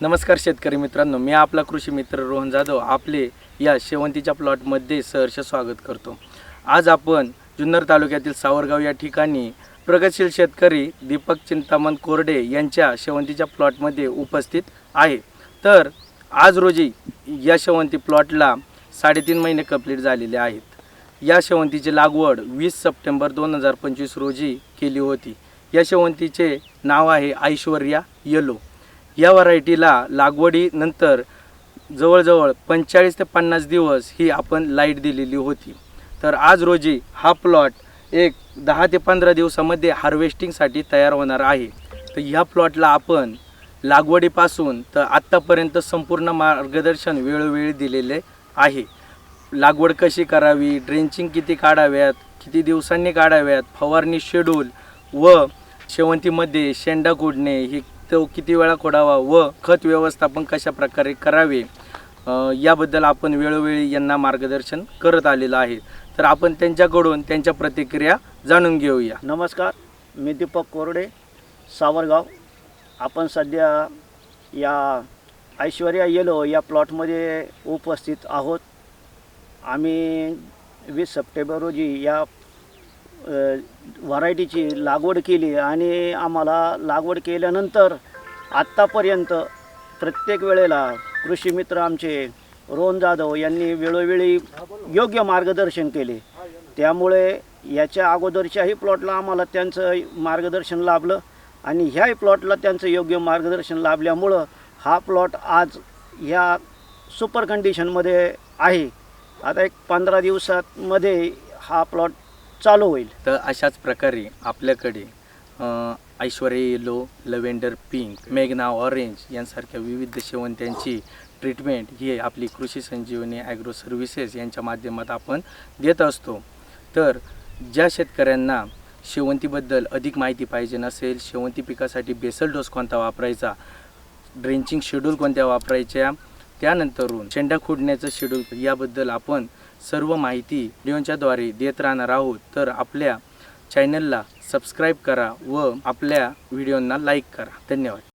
नमस्कार शेतकरी मित्रांनो, मी आपला कृषी मित्र रोहन जाधव आपले या शेवंतीच्या प्लॉटमध्ये सहर्ष स्वागत करतो। आज आपण जुन्नर तालुक्यातील सावरगाव या ठिकाणी प्रगतशील शेतकरी दीपक चिंतामण कोरडे यांच्या शेवंतीच्या प्लॉटमध्ये उपस्थित आहे। तर आज रोजी या शेवंती प्लॉटला 3.5 महिने कंप्लीट झालेले आहेत। या शेवंतीची लागवड 20 सप्टेंबर 2025 रोजी केली होती। या शेवंतीचे नाव आहे ऐश्वर्या येलो। या व्हरायटीला लागवडीनंतर जवळजवळ 45 ते 50 दिवस ही आपण लाईट दिलेली होती। तर आज रोजी हा प्लॉट एक 10 ते 15 दिवसामध्ये हार्वेस्टिंगसाठी तयार होणार आहे। तर ह्या प्लॉटला आपण लागवडीपासून तर आत्तापर्यंत संपूर्ण मार्गदर्शन वेळोवेळी दिलेले आहे। लागवड कशी करावी, ड्रेंचिंग किती काढाव्यात, किती दिवसांनी काढाव्यात, फवारणी शेड्यूल व शेवंतीमध्ये शेंडा कुडणे ही तो किती वेळा खोडावा व खत व्यवस्थापन कशा प्रकारे करावे याबद्दल आपण वेळोवेळी यांना मार्गदर्शन करत आलेलं आहे। तर आपण त्यांच्याकडून त्यांच्या प्रतिक्रिया जाणून घेऊया। नमस्कार, मी दीपक कोरडे, सावरगाव। आपण सध्या या ऐश्वर्या येलो या प्लॉटमध्ये उपस्थित आहोत। आम्ही 20 सप्टेंबर रोजी या व्हरायटीची लागवड केली आणि आम्हाला लागवड केल्यानंतर आत्तापर्यंत प्रत्येक वेळेला कृषी मित्र आमचे रोहन जाधव यांनी वेळोवेळी योग्य मार्गदर्शन केले। त्यामुळे याच्या अगोदरच्याही प्लॉटला आम्हाला त्यांचं मार्गदर्शन लाभलं आणि ह्याही प्लॉटला त्यांचं योग्य मार्गदर्शन लाभल्यामुळं हा प्लॉट आज ह्या सुपर कंडिशनमध्ये आहे। आता एक 15 दिवसांमध्ये हा प्लॉट चालू होईल। तर अशाच प्रकारे आपल्याकडे ऐश्वर्या येलो, लव्हेंडर पिंक, मेघना ऑरेंज यांसारख्या विविध शेवंत्यांची ट्रीटमेंट ही आपली कृषी संजीवनी ॲग्रो सर्व्हिसेस यांच्या माध्यमात आपण देत असतो। तर ज्या शेतकऱ्यांना शेवंतीबद्दल अधिक माहिती पाहिजे नसेल, शेवंती पिकासाठी बेसल डोस कोणता वापरायचा, ड्रेंचिंग शेड्यूल कोणत्या वापरायच्या, त्यानंतरून शेंडा खुडण्याचं शेड्यूल याबद्दल आपण सर्व माहिती व्हिडिओच्याद्वारे देत राहणार आहोत। तर आपल्या चॅनलला सबस्क्राईब करा व आपल्या व्हिडिओंना लाईक करा। धन्यवाद।